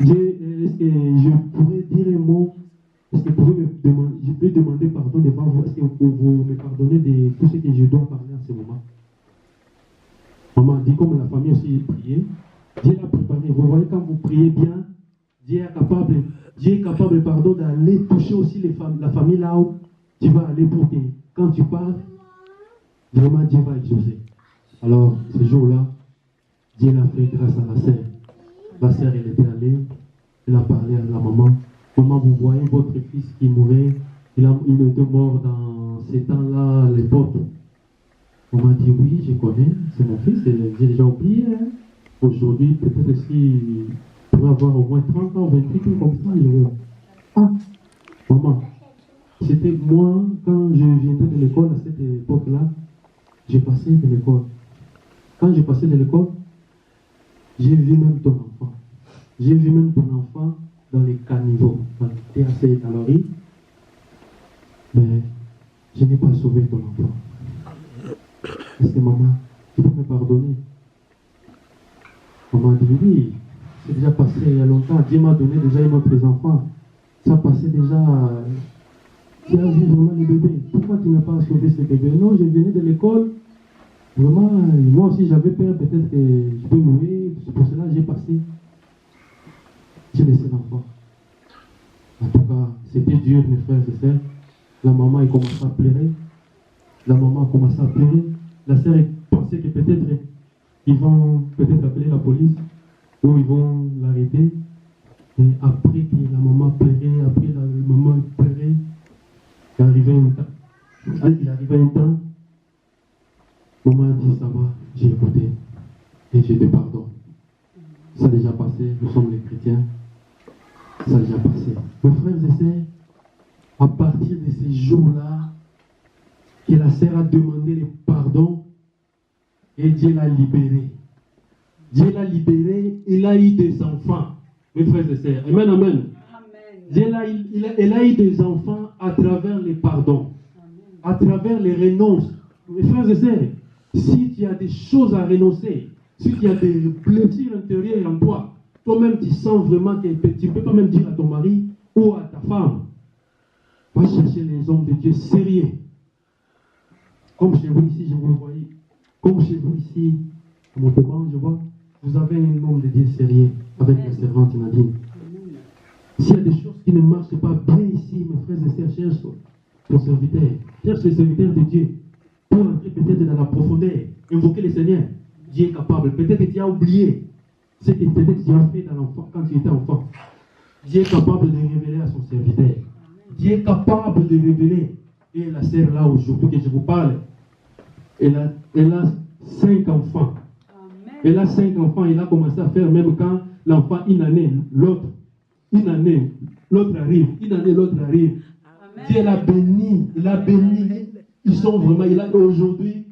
Est-ce que je pourrais dire un mot? Est-ce que vous pouvez me demander, je peux demander pardon devant vous? Est-ce que vous me pardonnez de tout ce que je dois parler en ce moment? Maman dit comme la famille aussi priait. Dieu l'a préparé. Vous voyez, quand vous priez bien, Dieu est capable pardon, d'aller toucher aussi la famille là où tu vas aller pour que quand tu parles, vraiment Dieu va exaucer. Alors, ce jour-là, Dieu l'a fait grâce à la sœur. La sœur, elle était allée, elle a parlé à la maman. Maman, vous voyez votre fils qui mourait, il était mort dans ces temps-là, à l'époque. Maman dit, oui, je connais, c'est mon fils, j'ai déjà oublié. Hein. Aujourd'hui, peut-être s'il pourrait avoir au moins 30 ans, 28 ans comme ça. Ah, maman, c'était moi, quand je viendrais de l'école à cette époque-là, j'ai passé de l'école. Quand j'ai passé de l'école, j'ai vu même ton enfant. J'ai vu même ton enfant dans les caniveaux, dans les TAC calories. Mais je n'ai pas sauvé ton enfant. Est-ce que maman, tu peux me pardonner? Maman dit oui, c'est déjà passé il y a longtemps. Dieu m'a donné déjà un autre enfant. Ça passait déjà. Tu as vu vraiment les bébés. Pourquoi tu n'as pas sauvé ce bébé? Non, je venais de l'école. Vraiment, moi aussi j'avais peur, peut-être que je peux mourir. C'est pour cela que j'ai passé. J'ai laissé l'enfant. En tout cas, c'était dur, mes frères et sœurs. La maman, elle commençait à pleurer. La maman a commencé à pleurer. La sœur pensait que peut-être ils vont peut-être appeler la police ou ils vont l'arrêter. Mais après que la maman pleurait, après la maman pleurait, il arrivait un temps, maman a dit ça va, j'ai écouté et je te pardonne. Ça a déjà passé, nous sommes les chrétiens. Ça a déjà passé. Mes frères et sœurs, à partir de ces jours-là, que la sœur a demandé le pardon et Dieu l'a libéré. Dieu l'a libéré, il a eu des enfants. Mes frères et sœurs, amen, amen. Elle a eu des enfants à travers les pardons, à travers les renonces. Mes frères et sœurs, si tu as des choses à renoncer, si tu as des plaisirs intérieurs en toi, toi-même tu sens vraiment que tu ne peux pas même dire à ton mari ou à ta femme, va chercher les hommes de Dieu sérieux. Comme chez vous ici, je vous vois. Comme chez vous ici, à Montauban, je vois, vous avez un homme de Dieu sérieux avec la servante Nadine. S'il y a des choses qui ne marchent pas bien ici, mes frères et sœurs, cherche ton serviteur. Cherche les serviteurs de Dieu pour entrer peut-être dans la profondeur, invoquer le Seigneur. Dieu est capable. Peut-être que tu as oublié ce que peut-être tu as fait dans l'enfant quand tu étais enfant. Dieu est capable de révéler à son serviteur. Dieu est capable de révéler. Et la sœur là aujourd'hui que je vous parle, elle a 5 enfants. Elle a 5 enfants. Elle a commencé à faire même quand l'enfant, une année, l'autre arrive. Une année, l'autre arrive. Amen. Dieu l'a béni. Il a béni. Ils sont vraiment, aujourd'hui,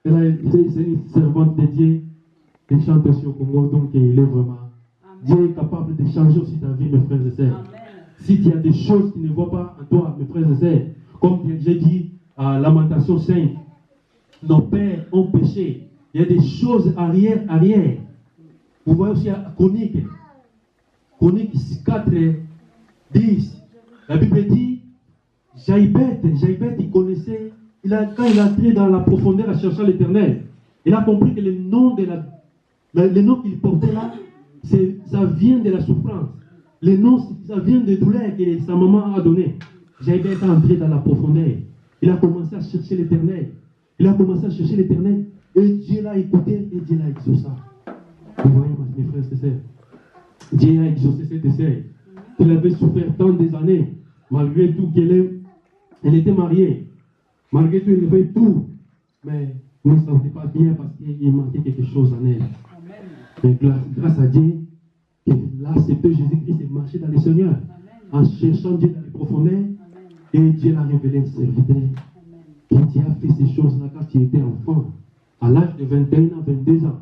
c'est une servante de Dieu. Elle chante aussi au Congo, donc il est vraiment. Amen. Dieu est capable de changer aussi ta vie, mes frères et sœurs. Amen. Si tu as des choses qui ne vont pas en toi, mes frères et sœurs, comme j'ai dit à Lamentation 5, nos pères ont péché. Il y a des choses arrière. Vous voyez aussi à Chronique 4, 10. La Bible dit, Jaïbet, il connaissait, quand il a entré dans la profondeur à chercher l'Éternel, il a compris que le nom qu'il portait là, ça vient de la souffrance. Le nom, ça vient des douleurs que sa maman a donné. Jaïbet est entré dans la profondeur. Il a commencé à chercher l'Éternel. Et Dieu l'a écouté et Dieu l'a exaucé. Vous voyez, mes frères et sœurs, Dieu a exaucé cette sœur. Elle avait souffert tant des années, malgré tout elle était mariée. Malgré tout, elle avait tout. Mais elle ne se sentait pas bien parce qu'il manquait quelque chose en elle. Mais grâce à Dieu, elle a accepté Jésus-Christ et marché dans le Seigneur. En cherchant Dieu dans les profondeurs. Et Dieu l'a révélé un serviteur. Et Dieu a fait ces choses-là quand tu étais enfant. À l'âge de 21 ans, 22 ans.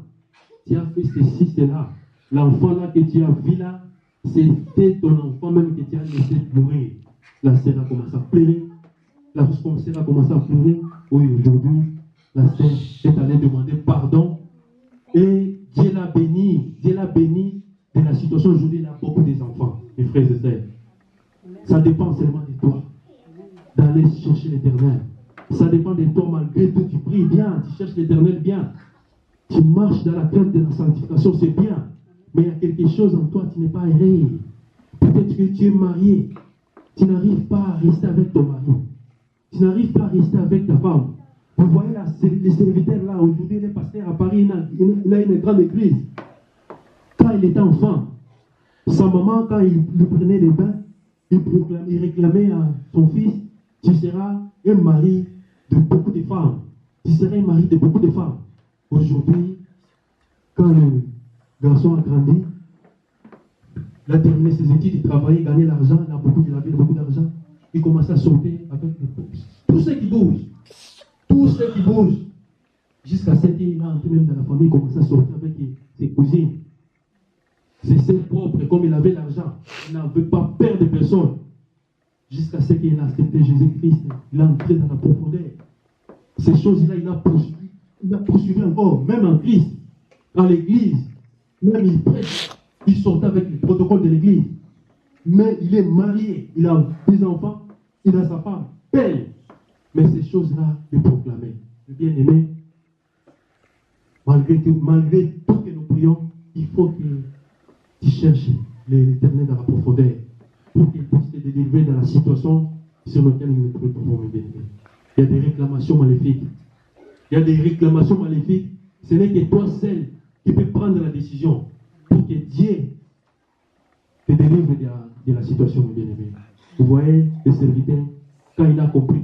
Tu as fait ceci, cela. L'enfant là que tu as vu là, c'était ton enfant même que tu as laissé mourir. La sœur a commencé à pleurer. La sœur a commencé à pleurer. Oui, aujourd'hui, la sœur est allée demander pardon. Et Dieu l'a béni. de la situation aujourd'hui, il y a beaucoup d'enfants, mes frères et sœurs. Ça dépend seulement de toi, d'aller chercher l'Éternel. Ça dépend de toi, malgré tout, tu pries bien, tu cherches l'Éternel bien. Tu marches dans la crainte de la sanctification, c'est bien. Mais il y a quelque chose en toi, tu n'es pas erré. Peut-être que tu es marié. Tu n'arrives pas à rester avec ton mari. Tu n'arrives pas à rester avec ta femme. Vous voyez là, les serviteurs là, aujourd'hui, les pasteurs à Paris, il a une grande église. Quand il était enfant, sa maman, quand il lui prenait les bains, il réclamait à son fils, tu seras un mari de beaucoup de femmes. Tu seras un mari de beaucoup de femmes. Aujourd'hui, quand le garçon a grandi, il a terminé ses études, il travaillait, il gagnait l'argent, il avait beaucoup d'argent. Il commençait à sauter avec tous ceux qui bougent. Tous ceux qui bougent. Jusqu'à ce qu'il a entré même dans la famille, il commençait à sortir avec ses cousines. C'est propre, comme il avait l'argent. Il n'avait pas peur de personne. Jusqu'à ce qu'il a accepté Jésus-Christ. Il a entré dans la profondeur. Ces choses-là, il a poursuivi encore, même en Christ, dans l'église. Même il prêche. Il sortait avec le protocole de l'église. Mais il est marié. Il a des enfants. Il a sa femme. Belle. Mais ces choses-là, les proclamer. Bien-aimé, malgré tout que nous prions, il faut que tu cherches l'Éternel dans la profondeur pour qu'il puisse te délivrer dans la situation sur laquelle nous nous trouvons. Il y a des réclamations maléfiques. Il y a des réclamations maléfiques. Ce n'est que toi seul qui peux prendre la décision pour que Dieu te délivre de la situation, mes bien-aimés. Vous voyez, le serviteur, quand il a compris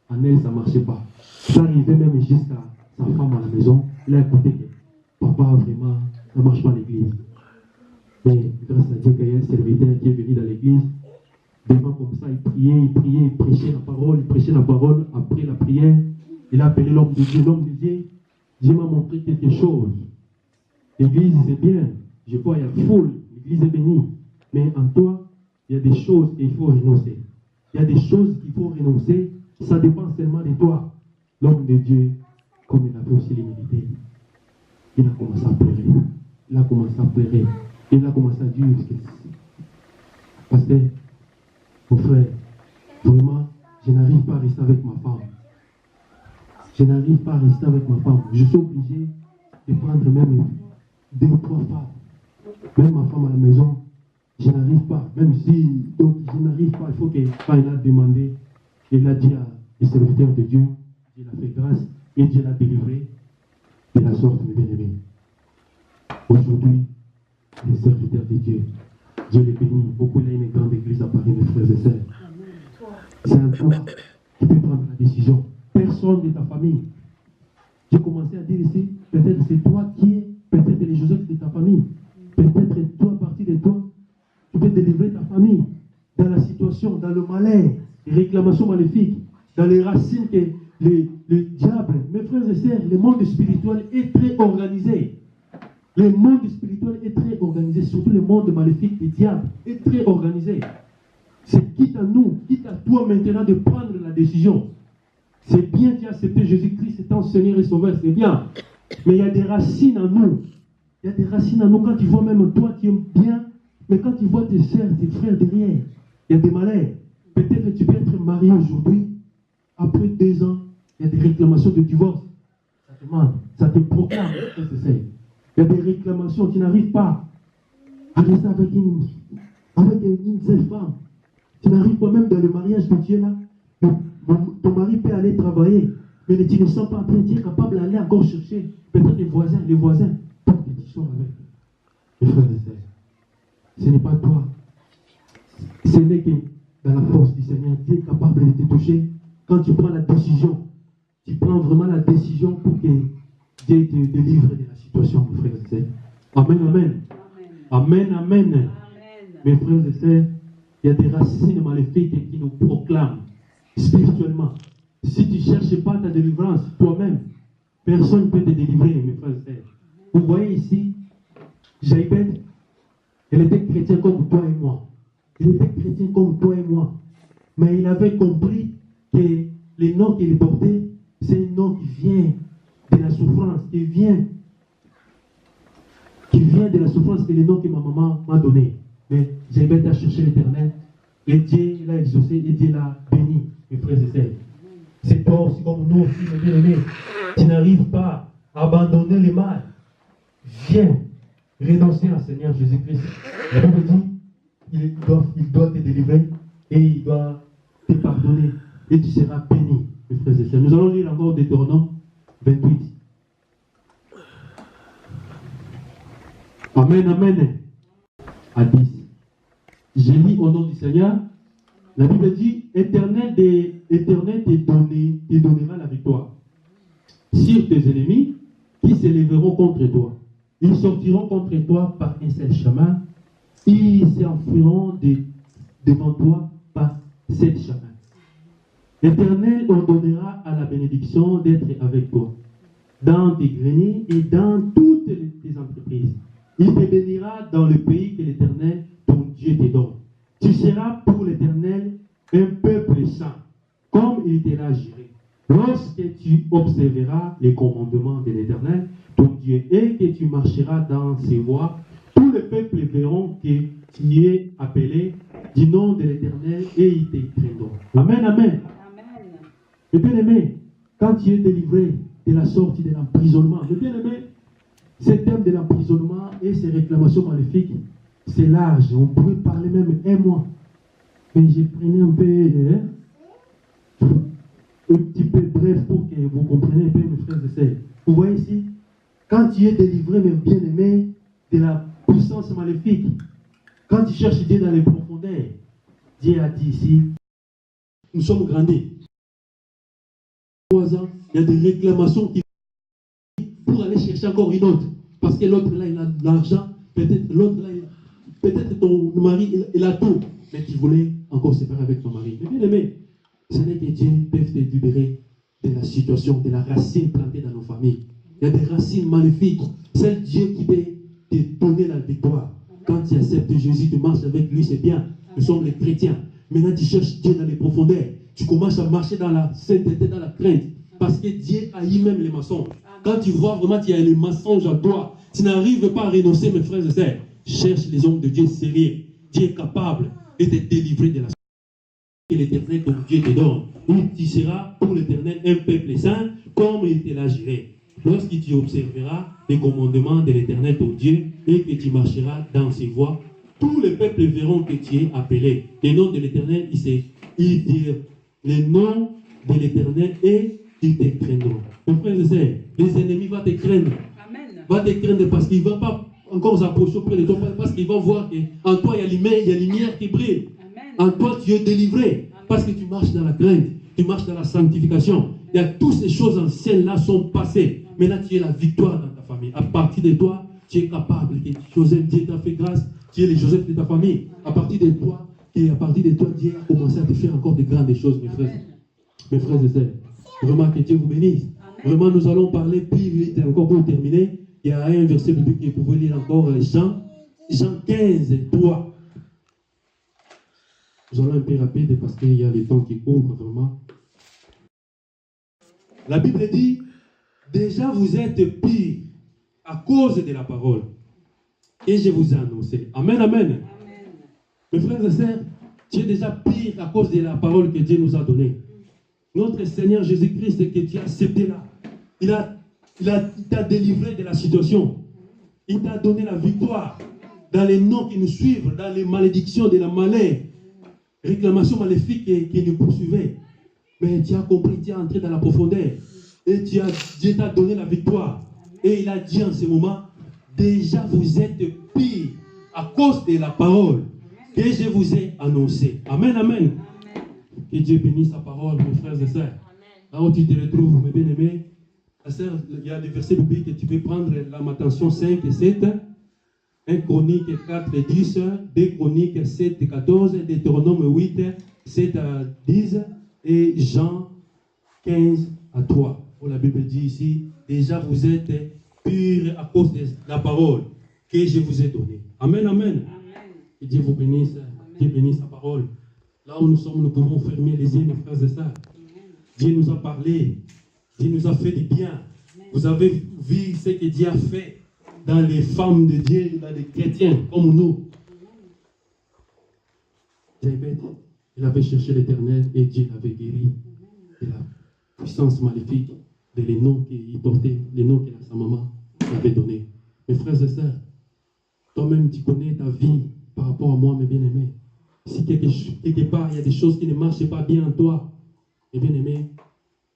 qu'en elle, ça ne marchait pas, ça arrivait même jusqu'à sa femme à la maison, il a écouté que papa, vraiment, ça ne marche pas à l'église. Mais grâce à Dieu, qu'il y a un serviteur qui est venu dans l'église, devant comme ça, il priait, il prêchait la parole, après la prière, il a appelé l'homme de Dieu. L'homme de Dieu, Dieu m'a montré quelque chose. L'église, c'est bien. Je vois, il y a foule, l'église est bénie. Mais en toi, il y a des choses qu'il faut renoncer. Il y a des choses qu'il faut renoncer. Ça dépend seulement de toi. L'homme de Dieu, comme il avait aussi l'humilité, il a commencé à pleurer. Il a commencé à pleurer. Il a commencé à dire, pasteur, mon frère, vraiment, je n'arrive pas à rester avec ma femme. Je n'arrive pas à rester avec ma femme. Je suis obligé de prendre même 2 ou 3 femmes. Même ma femme à la maison, je n'arrive pas. Même si, donc, je n'arrive pas. Il faut que, quand il a demandé, il a dit à les serviteurs de Dieu, Dieu l'a fait grâce et Dieu l'a délivré de la sorte, mes bien-aimés. Aujourd'hui, les serviteurs de Dieu, Dieu les bénit. Beaucoup, il y a une grande église à Paris, mes frères et sœurs. C'est un toi qui peut prendre la décision. Personne de ta famille. J'ai commencé à dire ici, peut-être c'est toi qui es, peut-être les Joseph de ta famille. Peut-être toi, à partir de toi, tu peux délivrer ta famille dans la situation, dans le malheur, les réclamations maléfiques, dans les racines que le diable, mes frères et sœurs, le monde spirituel est très organisé. Le monde spirituel est très organisé, surtout le monde maléfique du diable est très organisé. C'est quitte à nous, quitte à toi maintenant de prendre la décision. C'est bien d'y accepter Jésus-Christ étant Seigneur et Sauveur, c'est bien. Mais il y a des racines en nous. Il y a des racines en nous. Quand tu vois même toi, tu aimes bien, mais quand tu vois tes sœurs, tes frères derrière, il y a des malheurs. Peut-être que tu peux être marié aujourd'hui, après 2 ans, il y a des réclamations de divorce. Ça te demande, ça te proclame. Il y a des réclamations, tu n'arrives pas à rester avec une seule femme. Tu n'arrives pas même dans le mariage que tu es là. Ton mari peut aller travailler, mais tu ne sens pas en train, tu es capable d'aller encore chercher. Peut-être les voisins, pas que tu sors avec. Mes frères et sœurs, ce n'est pas toi. Ce n'est que dans la force du Seigneur, tu es capable de te toucher. Quand tu prends la décision, tu prends vraiment la décision pour que Dieu te délivre de la situation, mes frères et sœurs. Amen, amen. Amen, amen. Amen. Mes frères et sœurs, il y a des racines maléfiques qui nous proclament spirituellement. Si tu ne cherches pas ta délivrance toi-même, personne ne peut te délivrer, mes frères et sœurs. Vous voyez ici, Jaïbet, elle était chrétienne comme toi et moi. Il était chrétien comme toi et moi. Mais il avait compris que le nom qu'il portait, c'est un nom qui vient de la souffrance, qui vient qui vient de la souffrance, c'est le nom que ma maman m'a donné. Mais j'ai été à chercher l'Éternel. Et Dieu l'a exaucé et Dieu l'a béni, mes frères et sœurs. C'est toi aussi comme nous aussi, mes bien-aimés. Tu n'arrives pas à abandonner le mal. Viens renoncer au Seigneur Jésus-Christ. La Bible dit il doit te délivrer et il doit te pardonner. Et tu seras béni, mes frères et sœurs. Nous allons lire encore Deutéronome 28. Amen, amen. À 10. Je lis au nom du Seigneur. La Bible dit, Éternel te donnera la victoire sur tes ennemis qui s'élèveront contre toi. Ils sortiront contre toi par un seul chemin. Ils s'enfuiront devant toi par 7 chemins. L'Éternel ordonnera à la bénédiction d'être avec toi dans tes greniers et dans toutes tes entreprises. Il te bénira dans le pays que l'Éternel, ton Dieu, te donne. Tu seras pour l'Éternel un peuple saint, comme il te l'a juré. Lorsque tu observeras les commandements de l'Éternel, ton Dieu, et que tu marcheras dans ses voies, tous les peuples verront que tu es appelé du nom de l'Éternel et ils te craindront. Amen, amen. Mes bien-aimés, quand tu es délivré de la sortie de l'emprisonnement, mes bien-aimés, ce thème de l'emprisonnement et ces réclamations maléfiques, c'est large. On pourrait parler même un mois. Mais j'ai pris un petit peu bref pour que vous compreniez un peu, mes frères et sœurs. Vous voyez ici, quand tu es délivré, mes bien-aimés, de la puissance maléfique, quand tu cherches Dieu dans les profondeurs, Dieu a dit ici, nous sommes grandis. 3 ans, il y a des réclamations qui pour aller chercher encore une autre. Parce que l'autre là, il a de l'argent, peut-être l'autre là, peut-être ton mari, il a tout. Mais tu voulais encore se séparer avec ton mari. Mais bien aimé, ce n'est que Dieu peut te libérer de la situation, de la racine plantée dans nos familles. Il y a des racines maléfiques. C'est Dieu qui peut te donner la victoire. Quand tu acceptes Jésus, tu marches avec lui, c'est bien. Nous sommes les chrétiens. Maintenant, tu cherches Dieu dans les profondeurs. Tu commences à marcher dans la sainteté, dans la crainte. Parce que Dieu haït même les mensonges. Quand tu vois vraiment qu'il y a les mensonges à toi, tu n'arrives pas à renoncer, mes frères et sœurs. Cherche les hommes de Dieu sérieux. Dieu est capable de te délivrer de la que l'Éternel, ton Dieu, te donne. Où tu seras pour l'Éternel un peuple saint, comme il te l'a juré. Lorsque tu observeras les commandements de l'Éternel, ton Dieu, et que tu marcheras dans ses voies, tous les peuples verront que tu es appelé. Le nom de l'Éternel, il dit le nom de l'Éternel et ils te craindront. Mon frère et sœur, les ennemis vont te craindre. Amen. Va te craindre parce qu'ils ne vont pas encore s'approcher auprès de toi, parce qu'ils vont voir qu'en toi il y a la lumière qui brille. Amen. En toi tu es délivré. Amen. Parce que tu marches dans la crainte, tu marches dans la sanctification. Il y a toutes ces choses anciennes là sont passées. Maintenant tu es la victoire dans ta famille. À partir de toi, tu es capable. Joseph, Dieu t'a fait grâce. Tu es le Joseph de ta famille. À partir de toi, Dieu a commencé à te faire encore de grandes choses, mes frères. Mes frères et sœurs. Vraiment que Dieu vous bénisse. Amen. Vraiment, nous allons parler plus vite encore pour terminer. Il y a un verset biblique que vous pouvez lire encore, Jean 15, 3. Nous allons un peu rapide parce qu'il y a le temps qui court vraiment. La Bible dit, déjà vous êtes pire à cause de la parole. Et je vous ai annoncé. Amen, amen. Amen. Mes frères et sœurs, tu es déjà pire à cause de la parole que Dieu nous a donnée. Notre Seigneur Jésus-Christ que tu as accepté là, il t'a délivré de la situation. Il t'a donné la victoire dans les noms qui nous suivent, dans les malédictions de la malheur, réclamations maléfiques qui nous poursuivaient. Mais tu as compris, tu es entré dans la profondeur et Dieu t'a donné la victoire. Et il a dit en ce moment, déjà vous êtes pire à cause de la parole que je vous ai annoncée. Amen, amen. Que Dieu bénisse sa parole, mes frères et sœurs. Là où tu te retrouves, mes bien-aimés, il y a des versets bibliques que tu peux prendre, Lamentation 5 et 7, 1 Chronique 4 et 10, 2 Chroniques 7 et 14, Deutéronome 8, 7 à 10 et Jean 15 à 3. Où la Bible dit ici, déjà vous êtes purs à cause de la parole que je vous ai donnée. Amen, amen. Amen. Que Dieu vous bénisse, Dieu bénisse sa parole. Là où nous sommes, nous pouvons fermer les yeux, mes frères et sœurs. Dieu nous a parlé. Dieu nous a fait du bien. Vous avez vu ce que Dieu a fait dans les femmes de Dieu, dans les chrétiens comme nous. Jabez, il avait cherché l'Éternel et Dieu l'avait guéri de la puissance maléfique, les noms qu'il portait, les noms que sa maman avait donnés. Mes frères et sœurs, toi-même tu connais ta vie par rapport à moi, mes bien-aimés. Si quelque part il y a des choses qui ne marchent pas bien en toi, mes bien-aimés,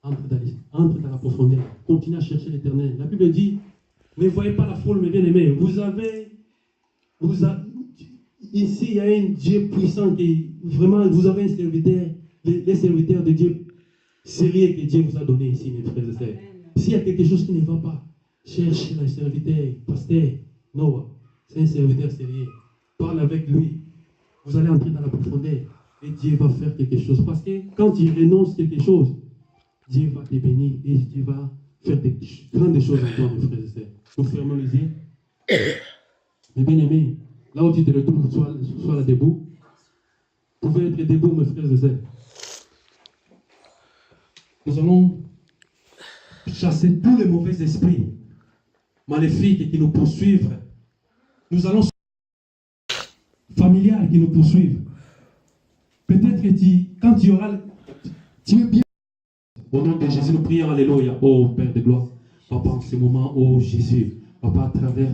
entre dans la profondeur, continue à chercher l'Éternel. La Bible dit, ne voyez pas la foule, mes bien-aimés. Ici, il y a un Dieu puissant qui, vraiment, vous avez un serviteur, les serviteurs de Dieu sérieux que Dieu vous a donné ici, mes frères et sœurs. S'il y a quelque chose qui ne va pas, cherche le serviteur, pasteur Noah. C'est un serviteur sérieux. Parle avec lui. Vous allez entrer dans la profondeur et Dieu va faire quelque chose. Parce que quand il renonce quelque chose, Dieu va te bénir et Dieu va faire des grandes choses en toi, mes frères et sœurs. Nous fermons les yeux. Mes bien-aimés, là où tu te retrouves, sois là debout. Vous pouvez être debout, mes frères et sœurs. Nous allons chasser tous les mauvais esprits maléfiques qui nous poursuivent. Nous allons familiales qui nous poursuivent. Peut-être que quand tu auras, tu es bien. Au nom de Jésus, nous prions, alléluia. Oh Père de gloire, Papa, en ce moment, oh Jésus, Papa, à travers